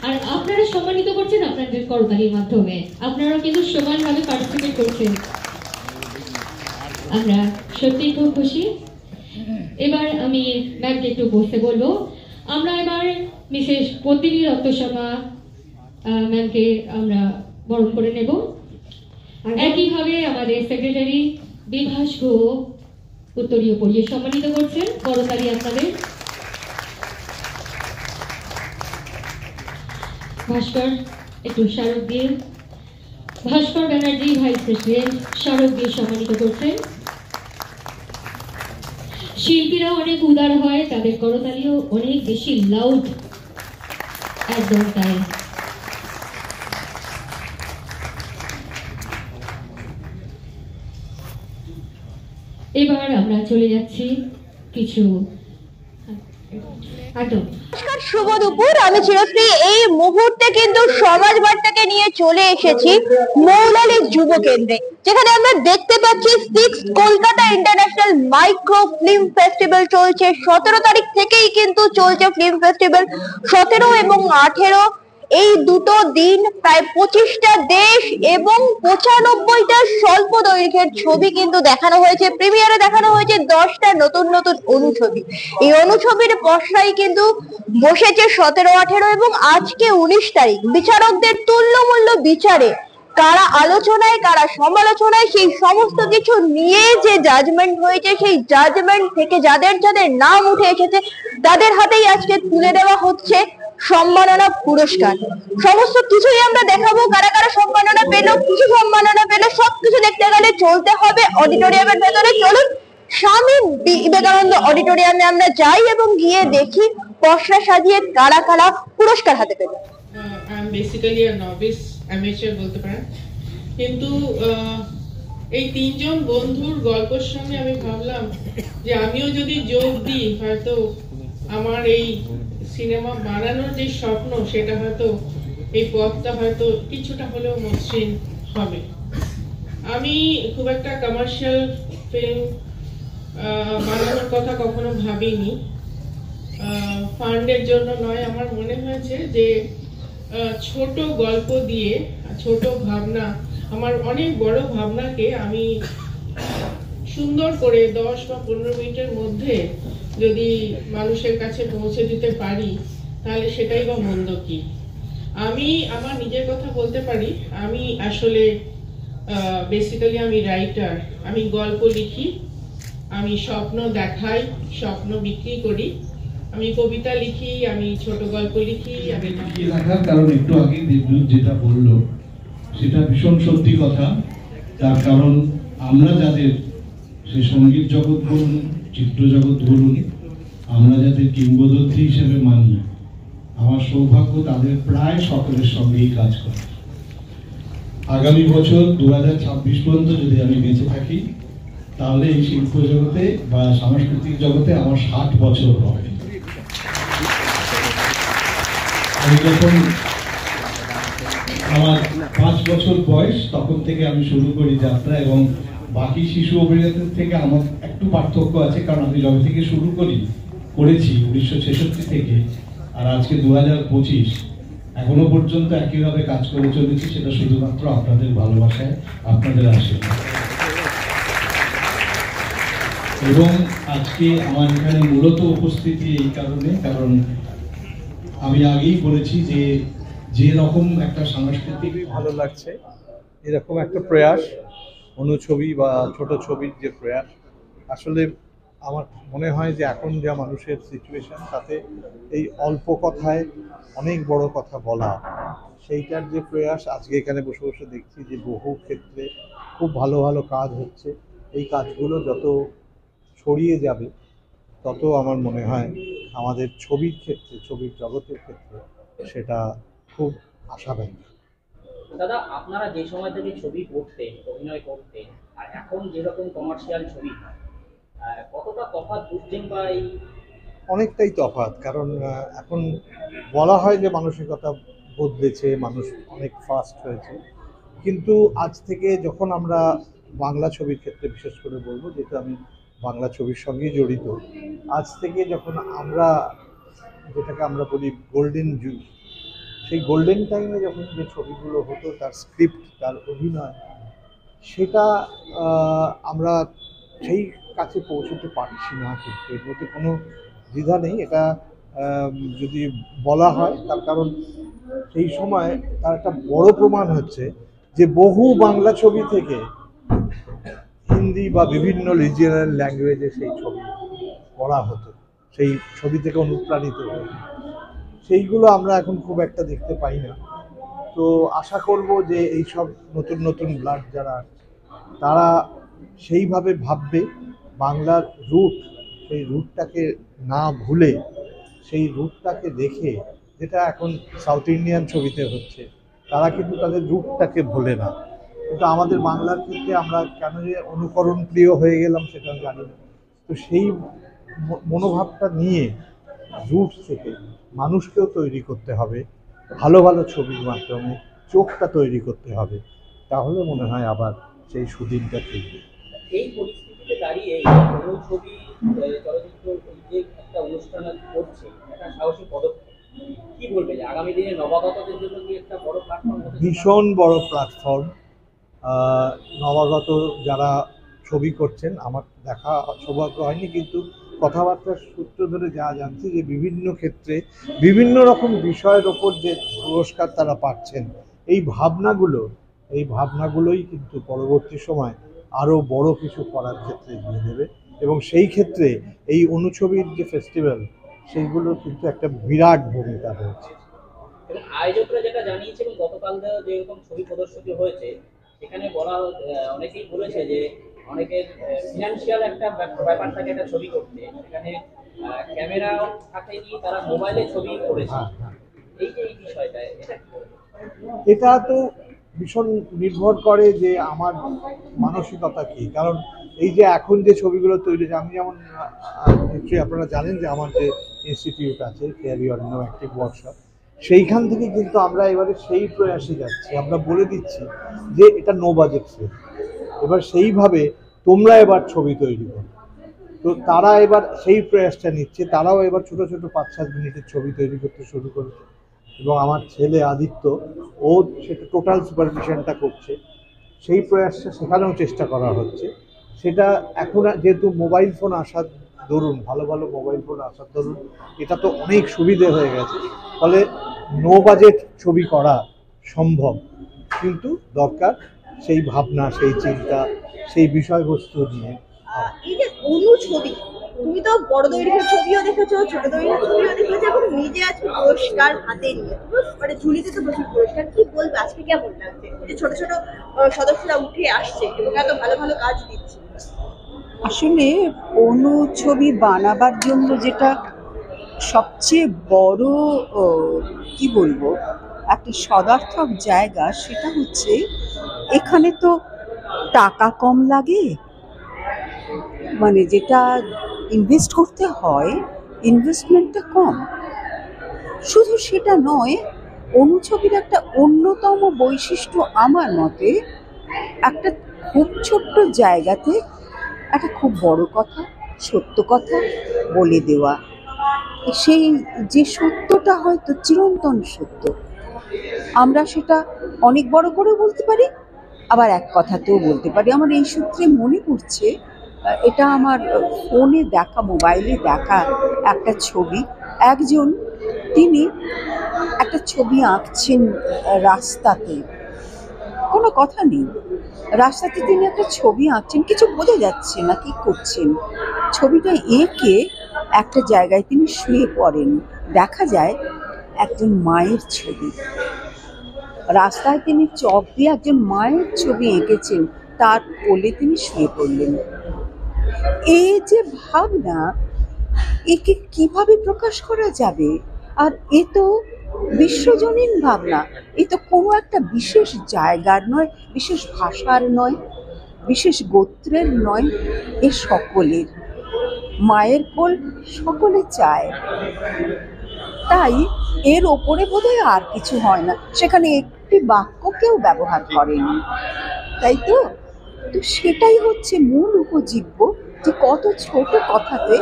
আর আপনারা সম্মানিত করছেন আপনাদের করতালির মাধ্যমে, আপনারাও কিন্তু সমানভাবে পার্টিসিপেট করছেন। আমরা সত্যিই খুব খুশি। এবার আমি ম্যামকে একটু বসতে বলবো। আমরা এবার মিসেস পদ্মিনী রত্নশর্মা ম্যামকে আমরা বরণ করে নেব। একইভাবে আমাদের সেক্রেটারি বিভাস ঘো উত্তরীয় পরিয়ে সম্মানিত করছেন। করতালি আপনাদের। ভাস্কর একটু স্মারক দিয়ে, ভাস্কর ব্যানার্জি ভাইস প্রেসিডেন্ট স্মারক দিয়ে সম্মানিত করছেন। শিল্পীরা অনেক উদার হয়, তাদের করতালিও অনেক বেশি লাউড, একদম তাই। এবার আমরা চলে যাচ্ছি কিছু নমস্কার, শুভ দুপুর। আমি চিরশ্রী। এই মুহূর্তে কিন্তু সমাজ বার্তাকে নিয়ে চলে এসেছি মৌলালী যুব কেন্দ্রে, যেখানে আমরা দেখতে পাচ্ছি 6th Kolkata international micro film festival চলছে। 17 তারিখ থেকেই কিন্তু চলছে ফিল্ম ফেস্টিভ্যাল। 17 এবং 18 এই দুটো দিন প্রায় 25টা দেশ এবং 95টা স্বল্প দৈর্ঘ্যের ছবি কিন্তু দেখানো হয়েছে। প্রিমিয়ারে দেখানো হয়েছে 10টা নতুন নতুন অনুছবি। এই অনুছবির পসরাই কিন্তু বসেছে 17, 18 এবং আজকে 19 তারিখ। বিচারকদের তুল্যমূল্য বিচারে কারা আলোচনায় কারা সমালোচনায় সেই সমস্ত কিছু নিয়ে যে জাজমেন্ট হয়েছে, সেই জাজমেন্ট থেকে যাদের যাদের নাম উঠে এসেছে তাদের হাতেই আজকে তুলে দেওয়া হচ্ছে সম্মাননা পুরস্কার। সমস্ত কিছুই আমরা দেখাবো, কারা কারা সম্মাননা পেল, কিছু সম্মাননা পেল, সবকিছু দেখতে গেলে চলতে হবে অডিটোরিয়ামের ভেতরে। চলুন স্বামী বিবেকানন্দ অডিটোরিয়ামে আমরা যাই এবং গিয়ে দেখি পসরা সাজিয়ে কারা কারা পুরস্কার হাতে পেল। I am basically a novice amateur বলতে পারেন, কিন্তু এই তিনজন বন্ধুর গল্পের সঙ্গে আমি ভাবলাম যে আমিও যদি যোগ দিই, হয়তো আমার এই সিনেমা বানানোর যে স্বপ্ন সেটা হয়তো এই পথটা হয়তো কিছুটা হলেও মসৃণ হবে। আমি খুব একটা কমার্শিয়াল ফিল্ম বানানোর কথা কখনো ভাবিনি, ফান্ডের জন্য নয়। আমার মনে হয়েছে যে ছোট গল্প দিয়ে, ছোট ভাবনা, আমার অনেক বড় ভাবনাকে আমি সুন্দর করে 10 বা 15 মিনিটের মধ্যে যদি মানুষের কাছে পৌঁছে দিতে পারি, তাহলে সেটাই বা মন্দ কি। আমি আমার নিজের কথা বলতে পারি, আমি আসলে বেসিক্যালি আমি রাইটার। আমি গল্প লিখি, আমি স্বপ্ন দেখাই, স্বপ্ন বিক্রি করি, আমি কবিতা লিখি, আমি ছোট গল্প লিখি। আমি লেখার কারণ একটু আগে দেবদূত যেটা বললো সেটা ভীষণ সত্যি কথা। তার কারণ আমরা যাদের সে সঙ্গীত জগৎ বলুন, চিত্র জগৎ বলুন, আমরা যাদের কিংবদন্তি হিসেবে মানি, আমার সৌভাগ্য তাদের প্রায় সকলের সঙ্গেই কাজ করে। আগামী বছর 2026 পর্যন্ত যদি আমি বেঁচে থাকি, তাহলে এই শিল্প জগতে বা সাংস্কৃতিক জগতে আমার 60 বছর হবে। আমি যখন আমার 5 বছর বয়স, তখন থেকে আমি শুরু করি যাত্রা, এবং বাকি শিশু অভিনেতাদের থেকে আমার একটু পার্থক্য আছে, কারণ আমি যবে থেকে শুরু করেছি 1966 থেকে, আর আজকে 2025, এখনো পর্যন্ত একইভাবে কাজ করে চলেছি। সেটা শুধুমাত্র আপনাদের ভালোবাসায়, আপনাদের আশীর্বাদ। এবং আজকে আমার এখানে মূলত উপস্থিতি এই কারণে, কারণ আমি আগেই বলেছি যে রকম একটা সাংস্কৃতিক ভালো লাগছে, এরকম একটা প্রয়াস, অনুছবি বা ছোট ছবির যে প্রয়াস, আসলে আমার মনে হয় যে এখন যা মানুষের সিচুয়েশন, তাতে এই অল্প কথায় অনেক বড় কথা বলা, সেইটার যে প্রয়াস আজকে এখানে বসে বসে দেখছি যে বহু ক্ষেত্রে খুব ভালো ভালো কাজ হচ্ছে। এই কাজগুলো যত ছড়িয়ে যাবে, তত আমার মনে হয় আমাদের ছবির ক্ষেত্রে, ছবির জগতের ক্ষেত্রে সেটা খুব আশাবাদী। দাদা, আপনারা যে সময় থেকে ছবি করতেন, অভিনয় করতেন, আর এখন যেরকম কমার্শিয়াল ছবি হয়, কতটা তফাৎ বুঝছেন? বা অনেকটাই তফাৎ, কারণ এখন বলা হয় যে মানসিকতা বদলেছে, মানুষ অনেক ফাস্ট হয়েছে, কিন্তু আজ থেকে যখন আমরা বাংলা ছবির ক্ষেত্রে বিশেষ করে বলবো, যেহেতু আমি বাংলা ছবির সঙ্গেই জড়িত, আজ থেকে যখন আমরা যেটাকে আমরা বলি গোল্ডেন যুগ, সেই গোল্ডেন টাইমে যখন যে ছবিগুলো হতো, তার স্ক্রিপ্ট, তার অভিনয়, সেটা আমরা সেই কাছে পৌঁছতে পারছি না। কিন্তু এর মধ্যে কোনো দ্বিধা নেই, এটা যদি বলা হয়, তার কারণ সেই সময় তার একটা বড় প্রমাণ হচ্ছে যে বহু বাংলা ছবি থেকে হিন্দি বা বিভিন্ন রিজিয়নাল ল্যাঙ্গুয়েজে সেই ছবি করা হতো, সেই ছবি থেকে অনুপ্রাণিত হতো। সেইগুলো আমরা এখন খুব একটা দেখতে পাই না। তো আশা করব যে এইসব নতুন নতুন ব্লাড যারা, তারা সেইভাবে ভাববে, বাংলার রুট, সেই রুটটাকে না ভুলে, সেই রুটটাকে দেখে, যেটা এখন সাউথ ইন্ডিয়ান ছবিতে হচ্ছে, তারা কিন্তু তাদের রুটটাকে ভোলে না। কিন্তু আমাদের বাংলার ক্ষেত্রে আমরা কেন যে অনুকরণ প্রিয় হয়ে গেলাম সেটা জানি না। তো সেই মনোভাবটা নিয়ে রুট থেকে মানুষকেও তৈরি করতে হবে, ভালো ভালো ছবির মাধ্যমে চোখটা তৈরি করতে হবে, তাহলে মনে হয় আবার সেই সুদিনটা ফিরবে। এই পরিস্থিতিতে দাঁড়িয়ে কোনো ছবি চলচ্চিত্র যে একটা অনুষ্ঠান করছে, একটা সাহসী পদক্ষেপ, কি বলবে যে আগামী দিনে নবাগতদের জন্য কি একটা বড় প্ল্যাটফর্ম হতে? ভীষণ বড় প্ল্যাটফর্ম। নবাগত যারা ছবি করছেন, আমার দেখা সৌভাগ্য হয়নি, কিন্তু কথাবার্তার সূত্র ধরে যা জানছি যে বিভিন্ন ক্ষেত্রে বিভিন্ন রকম বিষয়ের ওপর যে পুরস্কার তারা পাচ্ছেন, এই ভাবনাগুলোই কিন্তু পরবর্তী সময় আরও বড় কিছু করার ক্ষেত্রে দিয়ে দেবে। এবং সেই ক্ষেত্রে এই অনুছবির যে ফেস্টিভ্যাল, সেইগুলোর কিন্তু একটা বিরাট ভূমিকা রয়েছে। এবং আয়োজকরা যেটা জানিয়েছিলেন, গতকাল যেরকম ছবি প্রদর্শিত হয়েছে, সেখানে বলা অনেকেই বলেছে যে অনেকের ফিনান্সিয়াল একটা ব্যাপার থাকে একটা ছবি করতে, সেখানে ক্যামেরা থাকেনি, তারা মোবাইলে ছবি করেছে। এই যে এই বিষয়টা, এটা তো ভীষণ নির্ভর করে যে আমার মানসিকতা কি। কারণ এই যে এখন যে ছবিগুলো তৈরি হয়েছে, আমি যেমন নিশ্চয়ই আপনারা জানেন যে আমার যে ইনস্টিটিউট আছে, ক্যারি অন অ্যাক্টিভ ওয়ার্কশপ, সেইখান থেকে কিন্তু আমরা এবারে সেই প্রয়াসে যাচ্ছি। আমরা বলে দিচ্ছি যে এটা নো বাজেট ফিল্ম, এবার সেইভাবে তোমরা এবার ছবি তৈরি করো। তো তারা এবার সেই প্রয়াসটা নিচ্ছে, তারাও এবার ছোটো ছোটো 5-7 মিনিটের ছবি তৈরি করতে শুরু করেছে। এবং আমার ছেলে আদিত্য, ও সেটা টোটাল সুপারভিশনটা করছে। সেই প্রয়াসটা সেখানেও চেষ্টা করা হচ্ছে। সেটা এখন যেহেতু মোবাইল ফোন আসার দরুন, ভালো ভালো মোবাইল ফোন আসার দরুন, এটা তো অনেক সুবিধে হয়ে গেছে, ফলে নো বাজেট ছবি করা সম্ভব। কিন্তু দরকার সেই ভাবনা, সেই চিন্তা, সেই বিষয়বস্তু নিয়ে। এই যে অনুছবি, তুমি তো বড় দৈর্ঘ্যের ছবিও দেখেছো, ছোট দৈর্ঘ্যের ছবিও দেখেছো, এবং নিজে আজকে পুরস্কার হাতে নিয়ে, মানে ঝুলিতে তো প্রচুর পুরস্কার, কি বলবে আজকে কেমন লাগছে যে ছোট ছোট সদস্যরা উঠে আসছে এবং এত ভালো ভালো কাজ দিচ্ছে? আসলে অনুছবি বানাবার জন্য যেটা সবচেয়ে বড় কি বলবো একটা সদার্থক জায়গা, সেটা হচ্ছে এখানে তো টাকা কম লাগে, মানে যেটা ইনভেস্ট করতে হয় ইনভেস্টমেন্টটা কম। শুধু সেটা নয়, অনুছবির একটা অন্যতম বৈশিষ্ট্য আমার মতে একটা খুব ছোট্ট জায়গাতে একটা খুব বড় কথা, সত্য কথা বলে দেওয়া। সেই যে সত্যটা হয়তো চিরন্তন সত্য, আমরা সেটা অনেক বড় করে বলতে পারি, আবার এক কথাতেও বলতে পারি। আমার এই সূত্রে মনে পড়ছে, এটা আমার ফোনে দেখা, মোবাইলে দেখা একটা ছবি। একজন, তিনি একটা ছবি আঁকছেন রাস্তাতে, কোনো কথা নেই, রাস্তাতে তিনি একটা ছবি আঁকছেন, কিছু বোঝা যাচ্ছে না কি করছেন। ছবিটা এঁকে একটা জায়গায় তিনি শুয়ে পড়েন, দেখা যায় একজন মায়ের ছবি। রাস্তায় তিনি চক দিয়ে একজন মায়ের ছবি এঁকেছেন, তার কোলে তিনি শুয়ে পড়লেন। এই যে ভাবনা, একে কিভাবে প্রকাশ করা যাবে? আর এ তো বিশ্বজনীন ভাবনা, এ তো কোনো একটা বিশেষ জায়গার নয়, বিশেষ ভাষার নয়, বিশেষ গোত্রের নয়, এ সকলের। মায়ের কোল সকলে চায়, তাই এর ওপরে বোধহয় আর কিছু হয় না। সেখানে একটি বাক্য কেউ ব্যবহার করেনি, তাই তো? তো সেটাই হচ্ছে মূল উপজীব্য, যে কত ছোট কথাতে,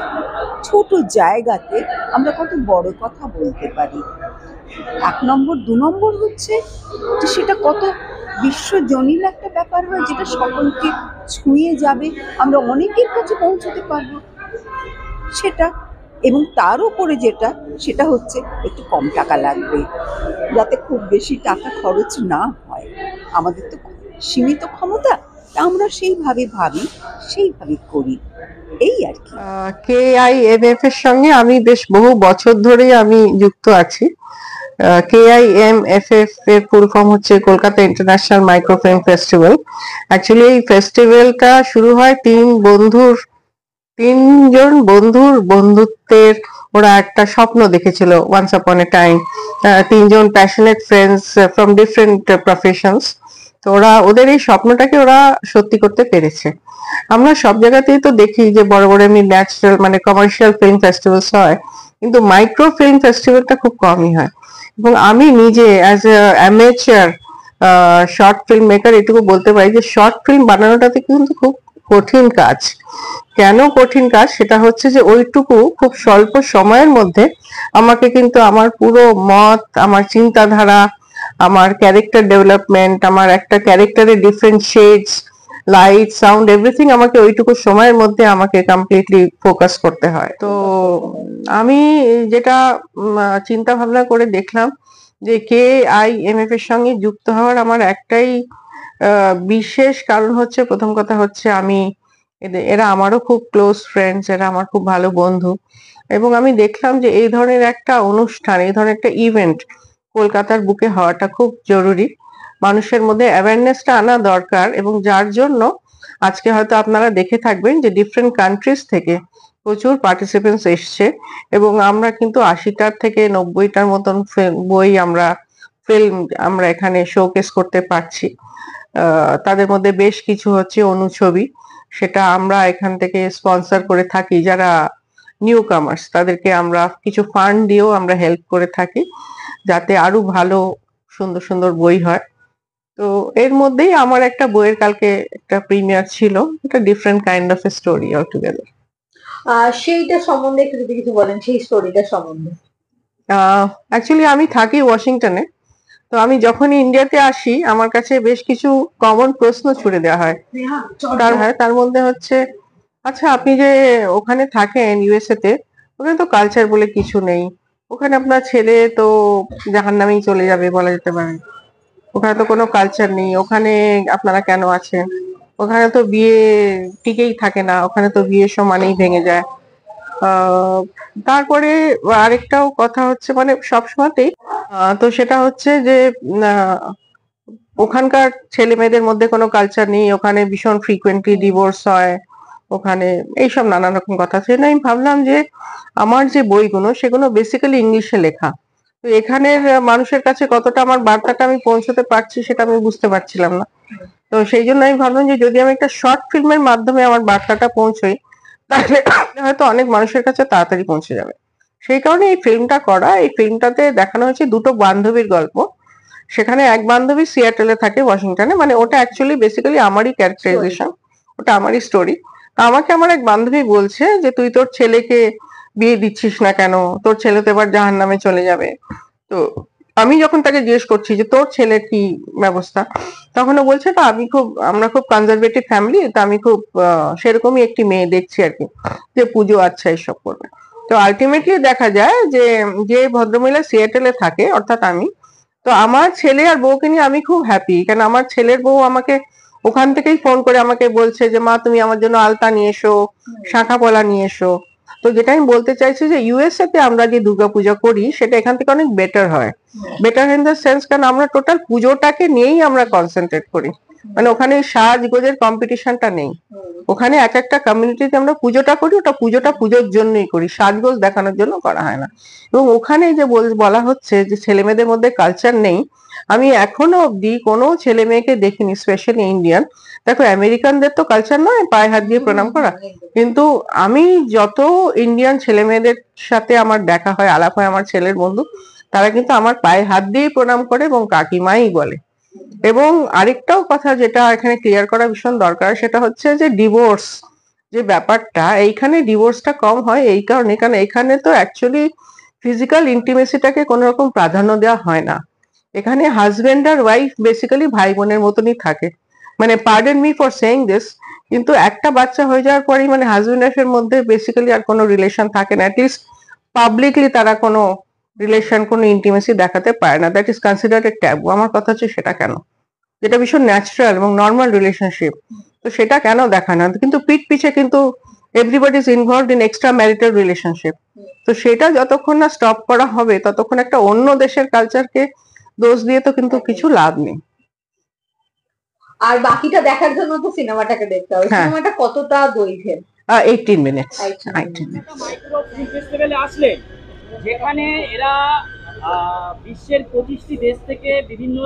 ছোট জায়গাতে আমরা কত বড় কথা বলতে পারি। 1 নম্বর। 2 নম্বর হচ্ছে যে সেটা কত বিশ্বজনীন একটা ব্যাপার হয়, যেটা সকলকে ছুঁয়ে যাবে, আমরা অনেকের কাছে পৌঁছতে পারবো সেটা। এবং তার উপরে যেটা, সেটা হচ্ছে একটু কম টাকা লাগবে, যাতে খুব বেশি টাকা খরচ না হয়। আমাদের তো সীমিত ক্ষমতা, তা আমরা সেইভাবে ভাবি, সেইভাবে করি, এই আর কি। KIMF এর সঙ্গে আমি বেশ বহু বছর ধরেই আমি যুক্ত আছি। KIMFF এর ফুল ফর্ম হচ্ছে Kolkata international microfilm festival. Actually এই ফেস্টিভ্যালটা শুরু হয় তিনজন বন্ধুর বন্ধুত্বের, ওরা একটা স্বপ্ন দেখেছিল ওয়ান্স আপন এ টাইম, তিনজন passionate friends from different professions. তো ওদের এই স্বপ্নটাকে ওরা সত্যি করতে পেরেছে। আমরা সব জায়গাতেই তো দেখি যে বড় বড় এমনি ন্যাচারাল মানে কমার্শিয়াল ফিল্ম ফেস্টিভ্যালস হয়, কিন্তু মাইক্রো ফিল্ম ফেস্টিভ্যালটা খুব কমই হয়। এবং আমি নিজে as a amateur short film maker এটুকু বলতে পারি যে শর্ট ফিল্ম বানানোটাতে কিন্তু খুব কঠিন কাজ। কেন কঠিন কাজ? সেটা হচ্ছে যে ওইটুকু খুব স্বল্প সময়ের মধ্যে আমাকে কিন্তু আমার পুরো মত, আমার চিন্তাধারা, আমার ক্যারেক্টার ডেভেলপমেন্ট, আমার একটা ক্যারেক্টারের different shades, light, sound, everything আমাকে ওইটুকু সময়ের মধ্যে আমাকে কমপ্লিটলি ফোকাস করতে হয়। তো আমি যেটা চিন্তা ভাবনা করে দেখলাম যে KIMF এর সঙ্গে যুক্ত হওয়ার আমার একটাই বিশেষ কারণ হচ্ছে, প্রথম কথা হচ্ছে আমি এরা আমারও খুব ক্লোজ ফ্রেন্ডস, এরা আমার খুব ভালো বন্ধু। এবং আমি দেখলাম যে এই ধরনের একটা অনুষ্ঠান, এই ধরনের একটা ইভেন্ট কলকাতার বুকে হওয়াটা খুব জরুরি, মানুষের মধ্যে অ্যাওয়ারনেসটা আনা দরকার। এবং যার জন্য আজকে হয়তো আপনারা দেখে থাকবেন যে ডিফারেন্ট কান্ট্রিজ থেকে প্রচুর পার্টিসিপেন্টস এসছে। এবং আমরা কিন্তু 80টার থেকে 90টার মতন ফিল্ম আমরা এখানে শোকেস করতে পারছি। তাদের মধ্যে বেশ কিছু হচ্ছে অনুছবি, সেটা আমরা এখান থেকে স্পন্সর করে থাকি। যারা নিউ কামার্স তাদেরকে আমরা কিছু ফান্ড দিয়েও আমরা হেল্প করে থাকি, যাতে আরো ভালো সুন্দর সুন্দর বই হয়। তো এর মধ্যেই আমার একটা বইয়ের কালকে একটা প্রিমিয়ার ছিল, এটা different kind of a story all together. সেইটা সম্বন্ধে একটু যদি কিছু বলেন, সেই স্টোরিটা সম্বন্ধে। অ্যাকচুয়ালি আমি থাকি ওয়াশিংটনে, তো আমি যখনই ইন্ডিয়াতে আসি আমার কাছে বেশ কিছু কমন প্রশ্ন ছুড়ে দেওয়া হয়। তার মধ্যে হচ্ছে, আচ্ছা আপনি যে ওখানে থাকেন USA তে, ওখানে তো কালচার বলে কিছু নেই, ওখানে আপনার ছেলে তো জাহান্নামেই চলে যাবে বলা যেতে পারে, ওখানে তো কোনো কালচার নেই, ওখানে আপনারা কেন আছেন, ওখানে তো বিয়ে টিকেই থাকে না, ওখানে তো বিয়ে সমানেই ভেঙে যায়। তারপরে আরেকটাও কথা হচ্ছে, মানে সবসময়তেই তো সেটা হচ্ছে যে ওখানকার ছেলে মেয়েদের মধ্যে কোনো কালচার নেই, ওখানে ভীষণ ফ্রিকুয়েন্টলি ডিভোর্স হয়, ওখানে এইসব নানান রকম কথা। সেই আমি ভাবলাম যে আমার যে বইগুলো সেগুলো বেসিক্যালি ইংলিশে লেখা, তো এখানের মানুষের কাছে কতটা আমার বার্তাটা আমি পৌঁছতে পারছি সেটা আমি বুঝতে পারছিলাম না। তো সেই জন্য আমি ভাবলাম যে যদি আমি একটা শর্ট ফিল্মের মাধ্যমে আমার বার্তাটা পৌঁছই, তাহলে হয়তো অনেক মানুষের কাছে তাড়াতাড়ি পৌঁছে যাবে। সেই কারণে এই ফিল্মটা করা। এই ফিল্মটাতে দেখানো হয়েছে দুটো বান্ধবীর গল্প। সেখানে এক বান্ধবী সিয়াটেলে থাকে, ওয়াশিংটনে, মানে ওটা অ্যাকচুয়ালি বেসিক্যালি আমারই ক্যারেক্টারাইজেশন, ওটা আমারই স্টোরি। আমাকে আমার এক বান্ধবী বলছে যে তুই তোর ছেলেকে বিয়ে দিচ্ছিস না কেন, তোর ছেলে তো এবার জাহান্নামে চলে যাবে। তো আমি যখন তাকে জিজ্ঞেস করছি যে তোর ছেলের কি ব্যবস্থা, তখন ও বলছে না আমরা খুব কনজারভেটিভ ফ্যামিলি, তো আমি খুব সেরকমই একটি মেয়ে দেখছি আর কি, যে পুজো আচ্ছা এইসব করবে। তো আলটিমেটলি দেখা যায় যে ভদ্রমহিলা সিয়াটেলে থাকে, অর্থাৎ আমি, তো আমার ছেলে আর বউকে নিয়ে আমি খুব হ্যাপি। কেন আমার ছেলের বউ আমাকে ওখান থেকেই ফোন করে আমাকে বলছে যে মা তুমি আমার জন্য আলতা নিয়ে এসো, শাঁখা পলা নিয়ে এসো। তো যেটা আমি বলতে চাইছি যে USA তে আমরা যে দুর্গাপূজা করি সেটা এখান থেকে অনেক বেটার হয়। বেটার ইন দ্য সেন্স, কারণ আমরা টোটাল পুজোটাকে নিয়েই আমরা কনসেন্ট্রেট করি, মানে ওখানে সাজগোজের কম্পিটিশনটা নেই। ওখানে এক একটা কমিউনিটিতে আমরা পুজোটা করি, ওটা পুজোর জন্যই করি, সাজগোজ দেখানোর জন্য করা হয় না। এবং ওখানে যে বলা হচ্ছে যে ছেলে মেয়েদের মধ্যে কালচার নেই, আমি এখনো অব্দি কোনো ছেলে মেয়েকে দেখিনি, স্পেশালি ইন্ডিয়ান। দেখো আমেরিকানদের তো কালচার নয় পায়ে হাত দিয়ে প্রণাম করা, কিন্তু আমি যত ইন্ডিয়ান ছেলে মেয়েদের সাথে আমার দেখা হয়, আলাপ হয় আমার ছেলের বন্ধু, তারা কিন্তু আমার পায়ে হাত দিয়ে প্রণাম করে এবং কাকিমাই বলে। এবং আরেকটাও কথা যেটা এখানে ক্লিয়ার করা ভীষণ দরকার, সেটা হচ্ছে যে ডিভোর্স যে ব্যাপারটা, এইখানে ডিভোর্সটা কম হয় এই কারণে, কারণ এখানে তো অ্যাকচুয়ালি ফিজিক্যাল ইন্টিমেসিটাকে কোনো রকম প্রাধান্য দেওয়া হয় না। এখানে হাজবেন্ড আর ওয়াইফ বেসিক্যালি ভাই বোনের মতনই থাকে। মানে pardon me for saying this, কিন্তু একটা বাচ্চা হয়ে যাওয়ার পরেই মানে হাজবেন্ড ওয়াইফের মধ্যে বেসিক্যালি আর কোনো রিলেশন থাকে না, অ্যাটলিস্ট পাবলিকলি তারা কোনো রিলেশন, কোনো ইন্টিমেসি দেখাতে পারে না। That is considered a taboo. আমার কথা হচ্ছে সেটা কেন, যেটা ভীষণ ন্যাচারাল এবং নর্মাল রিলেশনশিপ, তো সেটা কেন দেখায় না? কিন্তু পিঠ পিছে কিন্তু everybody is involved in extra marital relationship. তো সেটা যতক্ষণ না স্টপ করা হবে ততক্ষণ একটা অন্য দেশের কালচারকে দোষ দিয়ে তো কিন্তু কিছু লাভ নেই। আর বাকিটা দেখার জন্য তো সিনেমাটাকে দেখতে হবে। হ্যাঁ। সিনেমাটা কতটা দৈর্ঘ্যের? 18 minutes। 18 minutes। মাইক্রো ফিল্ম ফেস্টিভ্যালে আসলেন, যেখানে এরা বিশ্বের 25টি দেশ থেকে বিভিন্ন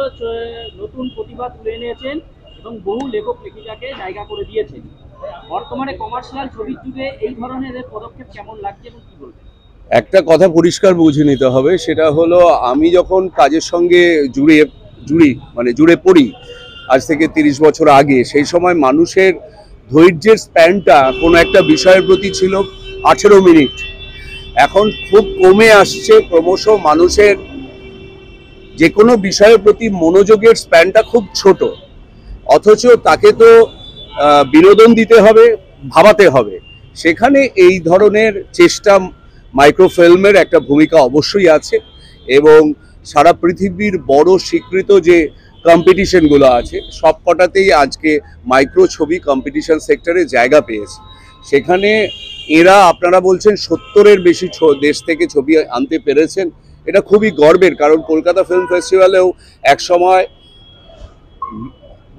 নতুন প্রতিভা তুলে এনেছেন এবং বহু লেখক লেখিকাকে জায়গা করে দিয়েছেন। বর্তমানে কমার্শিয়াল ছবির যুগে এই ধরনের পদক্ষেপ কেমন লাগছে এবং কি বলবেন? একটা কথা পরিষ্কার বুঝে নিতে হবে, সেটা হলো আমি যখন কাজের সঙ্গে জুড়ে পড়ি আজ থেকে 30 বছর আগে, সেই সময় মানুষের ধৈর্যের স্প্যানটা কোনো একটা বিষয়ের প্রতি ছিল 18 মিনিট। এখন খুব কমে আসছে ক্রমশ, মানুষের যে কোনো বিষয়ের প্রতি মনোযোগের স্প্যানটা খুব ছোট, অথচ তাকে তো বিনোদন দিতে হবে, ভাবাতে হবে। সেখানে এই ধরনের চেষ্টা মাইক্রোফিল্মের একটা ভূমিকা অবশ্যই আছে, এবং সারা পৃথিবীর বড় স্বীকৃত যে কম্পিটিশনগুলো আছে সবকটাতেই আজকে মাইক্রো ছবি কম্পিটিশন সেক্টরে জায়গা পেয়েছে। সেখানে এরা, আপনারা বলছেন 70-এর বেশি দেশ থেকে ছবি আনতে পেরেছেন, এটা খুবই গর্বের। কারণ কলকাতা ফিল্ম ফেস্টিভ্যালেও একসময়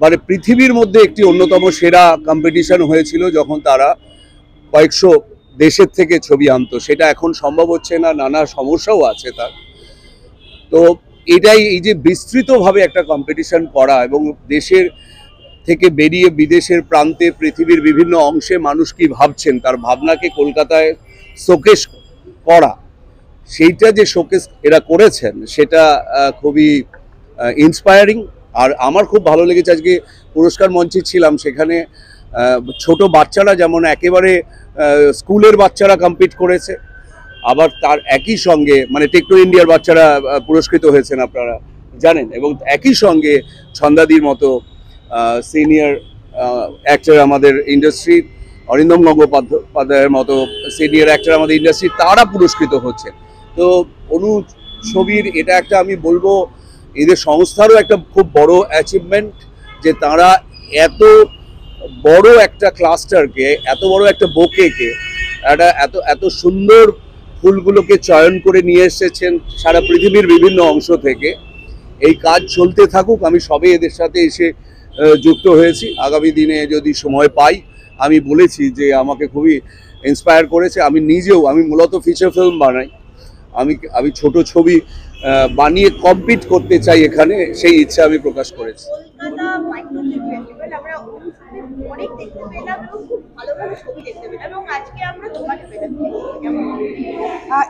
মানে পৃথিবীর মধ্যে একটি অন্যতম সেরা কম্পিটিশন হয়েছিল, যখন তারা কয়েকশো দেশের থেকে ছবি আনতো। সেটা এখন সম্ভব হচ্ছে না, নানা সমস্যাও আছে তার। তো এটাই, এই যে বিস্তৃতভাবে একটা কম্পিটিশন করা এবং দেশের থেকে বেরিয়ে বিদেশের প্রান্তে পৃথিবীর বিভিন্ন অংশে মানুষ কি ভাবছেন তার ভাবনাকে কলকাতায় শোকেস করা, সেইটা যে শোকেস এরা করেছেন সেটা খুবই ইন্সপায়ারিং। আর আমার খুব ভালো লেগেছে, আজকে পুরস্কার মঞ্চে ছিলাম, সেখানে ছোট বাচ্চারা যেমন একেবারে স্কুলের বাচ্চারা কম্পিট করেছে, আবার তার একই সঙ্গে মানে টেকনো ইন্ডিয়ার বাচ্চারা পুরস্কৃত হয়েছেন আপনারা জানেন, এবং একই সঙ্গে ছন্দাদির মতো সিনিয়র অ্যাক্টর আমাদের ইন্ডাস্ট্রির, অরিন্দম গঙ্গোপাধ্যায়ের মতো সিনিয়র অ্যাক্টর আমাদের ইন্ডাস্ট্রির, তারা পুরস্কৃত হচ্ছেন। তো অনু ছবির এটা একটা, আমি বলবো এদের সংস্থারও একটা খুব বড় অ্যাচিভমেন্ট যে তারা এত বড় একটা ক্লাস্টারকে, এত বড় একটা বোকেকে, এত সুন্দর ফুলগুলোকে চয়ন করে নিয়ে এসেছেন সারা পৃথিবীর বিভিন্ন অংশ থেকে। এই কাজ চলতে থাকুক, আমি সবে এদের সাথে এসে যুক্ত হয়েছি। আগামী দিনে যদি সময় পাই, আমি বলেছি যে আমাকে খুবই ইন্সপায়ার করেছে। আমি নিজেও, আমি মূলত ফিচার ফিল্ম বানাই, আমি ছোট ছবি বানিয়ে কম্পিট করতে চাই এখানে, সেই ইচ্ছা আমি প্রকাশ করেছি। কলকাতা মাইক্রো ফিল্ম ফেস্টিভ্যাল আমরা অনেক দেখতে পেলাম এবং খুব ভালো ভালো ছবি দেখতে পেলাম, এবং আজকে আমরা তোমাকে পেলাম।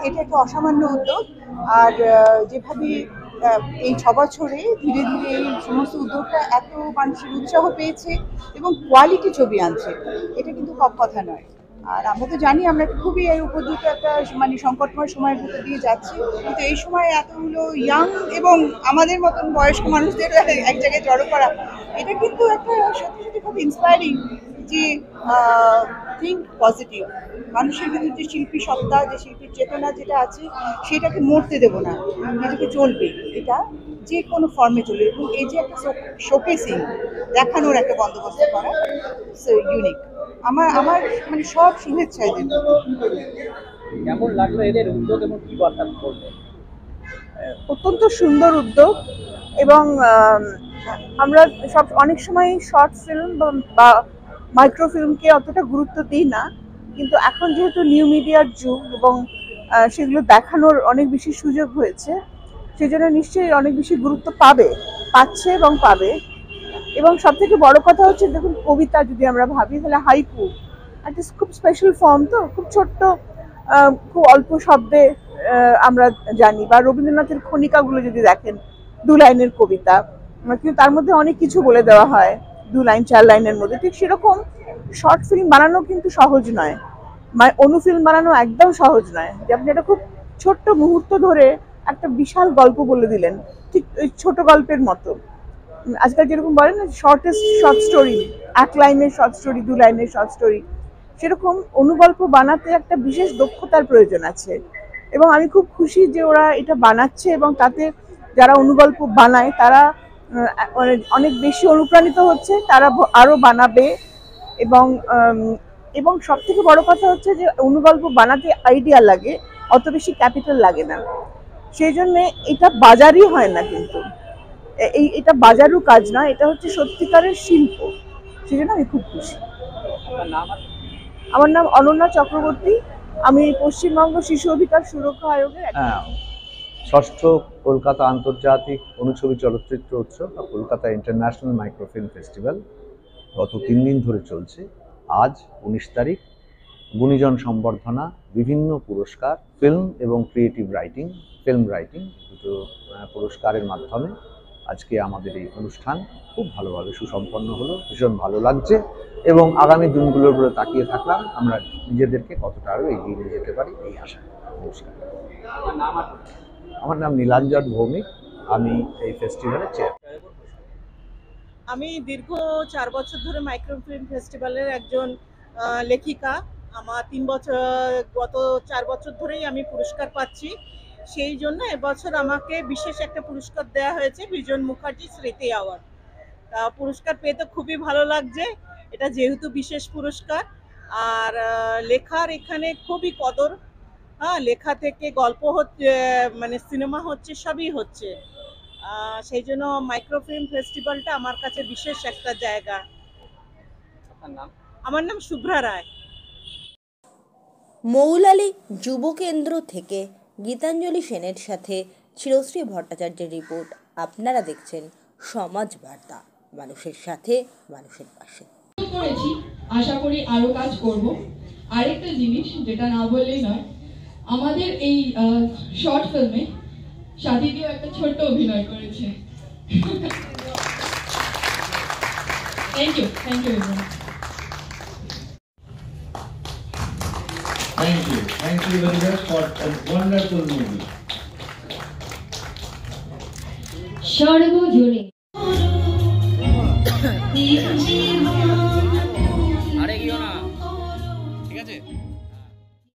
এটা একটা অসামান্য উদ্যোগ। আর যেভাবে এই 6 বছরে ধীরে ধীরে এই সমস্ত উদ্যোগটা এত মানুষের উৎসাহ পেয়েছে এবং কোয়ালিটি ছবি আনছে, এটা কিন্তু কম কথা নয়। আর আমরা তো জানি আমরা খুবই এই উপযুক্ত একটা মানে সংকটময় সময়ের ভিতর দিয়ে যাচ্ছি, কিন্তু এই সময় এতগুলো ইয়াং এবং আমাদের মতন বয়স্ক মানুষদের এক জায়গায় জড়ো করা, এটা কিন্তু একটা সত্যি সত্যি খুব ইন্সপায়ারিং। যে থিঙ্ক পজিটিভ, মানুষের ভিতরে যে শিল্পী সত্তা, যে শিল্পীর চেতনা যেটা আছে সেটাকে মরতে দেবো না, এটাকে চলবে, এটা যে কোনো ফর্মে চলবে। এবং এই যে একটা শোকেসিং দেখানোর একটা বন্দোবস্ত করা, ইউনিক। আমার মানে সব শুভেচ্ছা এদের। কেমন লাগলো এদের উদ্যোগ এবং কি বার্তা বলবে? অত্যন্ত সুন্দর উদ্যোগ, এবং আমরা অনেক সময় শর্ট ফিল্ম বা মাইক্রোফিল্মকে অতটা গুরুত্ব দিই না, কিন্তু এখন যেহেতু নিউ মিডিয়ার যুগ এবং সেগুলো দেখানোর অনেক বেশি সুযোগ হয়েছে, সেজন্য নিশ্চয়ই অনেক বেশি গুরুত্ব পাচ্ছে এবং পাবে। এবং সব থেকে বড় কথা হচ্ছে, দেখুন কবিতা যদি আমরা ভাবি তাহলে হাইকু একটা খুব স্পেশাল ফর্ম, তো খুব ছোট্ট, খুব অল্প শব্দে আমরা জানি। বা রবীন্দ্রনাথের খনিকাগুলো যদি দেখেন, 2 লাইনের কবিতা, কিন্তু তার মধ্যে অনেক কিছু বলে দেওয়া হয়, 2 লাইন 4 লাইনের মধ্যে। ঠিক সেরকম শর্ট ফিল্ম বানানো কিন্তু সহজ নয়, অনুফিল্ম বানানো একদম সহজ নয়, যে আপনি একটা খুব ছোট্ট মুহূর্ত ধরে একটা বিশাল গল্প বলে দিলেন, ঠিক ওই ছোট গল্পের মতো। আজকাল যেরকম বলেন না শর্টেস্ট শর্ট স্টোরি, 1 লাইনের শর্ট স্টোরি, 2 লাইনের শর্ট স্টোরি, সেরকম অনুগল্প বানাতে একটা বিশেষ দক্ষতার প্রয়োজন আছে। এবং আমি খুব খুশি যে ওরা এটা বানাচ্ছে, এবং তাতে যারা অনুগল্প বানায় তারা অনেক বেশি অনুপ্রাণিত হচ্ছে, তারা আরো বানাবে। এবং সব থেকে বড় কথা হচ্ছে যে অনুগল্প বানাতে আইডিয়া লাগে, অত বেশি ক্যাপিটাল লাগে না, সেই জন্য এটা বাজারই হয় না, কিন্তু এটা বাজারও কাজ না, এটা হচ্ছে সত্যিকারের শিল্প, সেই জন্য আমি খুব খুশি। আমার নাম অনন্যা চক্রবর্তী, আমি পশ্চিমবঙ্গ শিশু অধিকার সুরক্ষা আয়োগের ষষ্ঠ কলকাতা আন্তর্জাতিক অনুছবি চলচ্চিত্র উৎসব বা কলকাতা ইন্টারন্যাশনাল মাইক্রোফিল্ম ফেস্টিভ্যাল গত 3 দিন ধরে চলছে। আজ 19 তারিখ গুণীজন সম্বর্ধনা, বিভিন্ন পুরস্কার, ফিল্ম এবং ক্রিয়েটিভ রাইটিং, ফিল্ম রাইটিং দুটো পুরস্কারের মাধ্যমে আজকে আমাদের এই অনুষ্ঠান খুব ভালোভাবে সুসম্পন্ন হলো। ভীষণ ভালো লাগছে এবং আগামী দিনগুলোর উপরে তাকিয়ে থাকলাম আমরা নিজেদেরকে কতটা আরও এগিয়ে নিয়ে যেতে পারি এই আশা। নমস্কার। আমার নাম নীলাঞ্জন ভৌমিক, আমি এই ফেস্টিভ্যালের চেয়ার। আমি দীর্ঘ 4 বছর ধরে মাইক্রোফিল্ম ফেস্টিভ্যালের একজন লেখিকা। আমার 3 বছর, গত 4 বছর ধরেই আমি পুরস্কার পাচ্ছি। সেই জন্য এবছর আমাকে বিশেষ একটা পুরস্কার দেওয়া হয়েছে, বিজন মুখার্জি স্মৃতি অ্যাওয়ার্ড। পুরস্কার পেয়ে তো খুবই ভালো লাগছে, এটা যেহেতু বিশেষ পুরস্কার। আর লেখার এখানে খুবই কদর, হ্যাঁ, লেখা থেকে গল্প হচ্ছে, মানে সিনেমা হচ্ছে, সবই হচ্ছে। সেই জন্য মাইক্রোফিল্ম ফেস্টিভ্যালটা আমার কাছে বিশেষ একটা জায়গা। আমার নাম শুভ্রা রায়। মৌলালী যুব কেন্দ্র থেকে গীতাঞ্জলি সেনের সাথে চিরশ্রী ভট্টাচার্যের রিপোর্ট। আপনারা দেখছেন সমাজ বার্তা, মানুষের সাথে, মানুষের পাশে। করেছি, আশা করি আরো কাজ করব। আরেকটা জিনিস যেটা না বললেই নয়, আমাদের এই শর্ট ফিল্মে সাথীদিও একটা ছোট্ট অভিনয় করেছে। Thank you everyone. Thank you very much for a wonderful movie. সর্বজনে